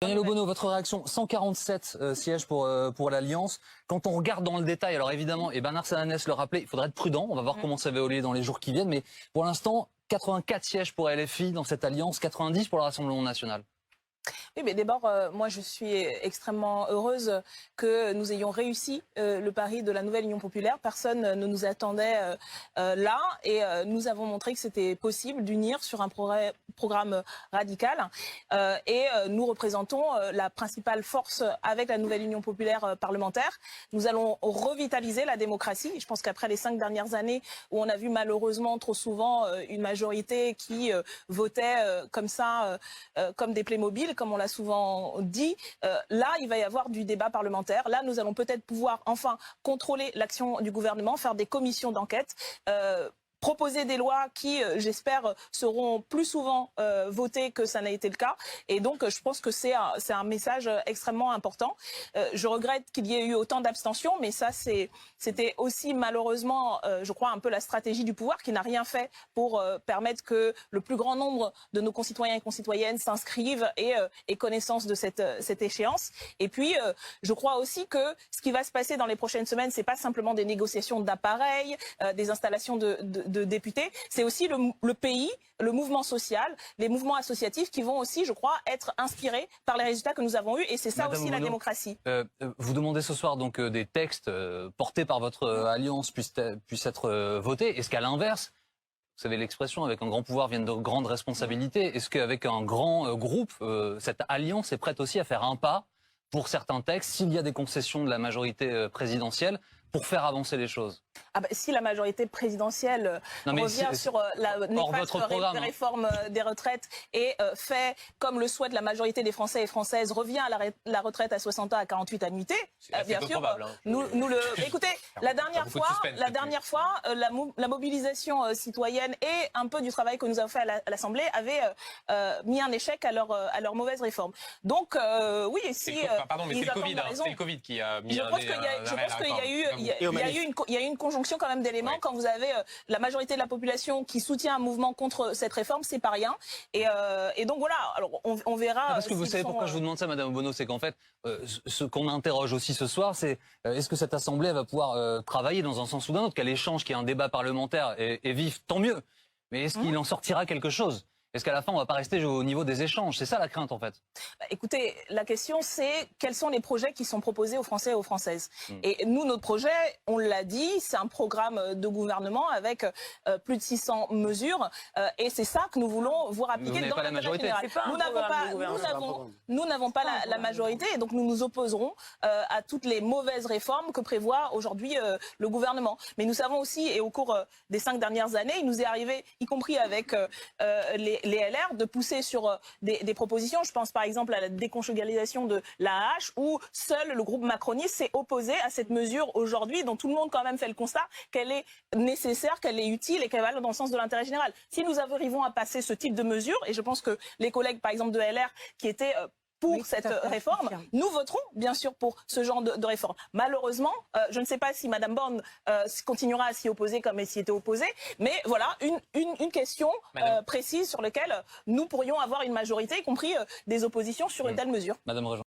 Daniel Obono, votre réaction, 147 sièges pour l'Alliance. Quand on regarde dans le détail, alors évidemment, et Bernard Sananès le rappelait, il faudrait être prudent, on va voir comment ça va évoluer dans les jours qui viennent, mais pour l'instant, 84 sièges pour LFI dans cette Alliance, 90 pour le Rassemblement National. Oui, mais d'abord, moi, je suis extrêmement heureuse que nous ayons réussi le pari de la nouvelle Union populaire. Personne ne nous attendait là et nous avons montré que c'était possible d'unir sur un programme radical. Et nous représentons la principale force avec la nouvelle Union populaire parlementaire. Nous allons revitaliser la démocratie. Je pense qu'après les 5 dernières années où on a vu malheureusement trop souvent une majorité qui votait comme ça, comme des Playmobil, comme on l'a souvent dit, là, il va y avoir du débat parlementaire. Là, nous allons peut-être pouvoir enfin contrôler l'action du gouvernement, faire des commissions d'enquête, proposer des lois qui, j'espère, seront plus souvent votées que ça n'a été le cas. Et donc, je pense que c'est un message extrêmement important. Je regrette qu'il y ait eu autant d'abstention, mais ça, c'était aussi malheureusement, je crois, un peu la stratégie du pouvoir qui n'a rien fait pour permettre que le plus grand nombre de nos concitoyens et concitoyennes s'inscrivent et aient connaissance de cette échéance. Et puis, je crois aussi que ce qui va se passer dans les prochaines semaines, c'est pas simplement des négociations d'appareils, des installations de députés, c'est aussi le pays, le mouvement social, les mouvements associatifs qui vont aussi, je crois, être inspirés par les résultats que nous avons eus. Et c'est ça aussi la démocratie. Vous demandez ce soir donc des textes portés par votre alliance puissent être votés. Est-ce qu'à l'inverse, vous savez l'expression, avec un grand pouvoir viennent de grandes responsabilités, est-ce qu'avec un grand groupe, cette alliance est prête aussi à faire un pas pour certains textes, s'il y a des concessions de la majorité présidentielle, pour faire avancer les choses? Si la majorité présidentielle revient sur la néfaste réforme des retraites et fait, comme le souhaite la majorité des Français et Françaises, revient à la retraite à 60 ans, à 48 annuités, bien sûr, probable, hein. Écoutez, la dernière fois, la mobilisation citoyenne et un peu du travail que nous avons fait à l'Assemblée avait mis un échec à leur mauvaise réforme. Donc, oui, si... Pardon, mais c'est le Covid qui a mis je pense qu'il y a eu une conjonction quand même d'éléments. Quand vous avez la majorité de la population qui soutient un mouvement contre cette réforme, c'est pas rien. Et donc voilà, alors on verra. Parce que vous savez pourquoi je vous demande ça, Madame Obono, c'est qu'en fait, ce qu'on interroge aussi ce soir, c'est est-ce que cette Assemblée va pouvoir travailler dans un sens ou d'un autre, qu'elle échange, qu'il y ait un débat parlementaire et vif, tant mieux. Mais est-ce qu'il en sortira quelque chose? Est-ce qu'à la fin, on ne va pas rester au niveau des échanges? C'est ça la crainte, en fait. Écoutez, la question, c'est quels sont les projets qui sont proposés aux Français et aux Françaises. Et nous, notre projet, on l'a dit, c'est un programme de gouvernement avec plus de 600 mesures. Et c'est ça que nous voulons voir appliquer dans l'intérêt général. Nous n'avons pas la majorité, et donc nous nous opposerons à toutes les mauvaises réformes que prévoit aujourd'hui le gouvernement. Mais nous savons aussi, et au cours des 5 dernières années, il nous est arrivé, y compris avec les LR, de pousser sur des propositions. Je pense par exemple à la déconjugalisation de l'AAH, où seul le groupe macroniste s'est opposé à cette mesure aujourd'hui, dont tout le monde quand même fait le constat qu'elle est nécessaire, qu'elle est utile et qu'elle va dans le sens de l'intérêt général. Si nous arrivons à passer ce type de mesures, et je pense que les collègues par exemple de LR qui étaient pour cette réforme, nous voterons bien sûr pour ce genre de réforme. Malheureusement, je ne sais pas si Madame Borne continuera à s'y opposer comme elle s'y était opposée, mais voilà une question précise sur laquelle nous pourrions avoir une majorité, y compris des oppositions sur une telle mesure. Madame Regeant.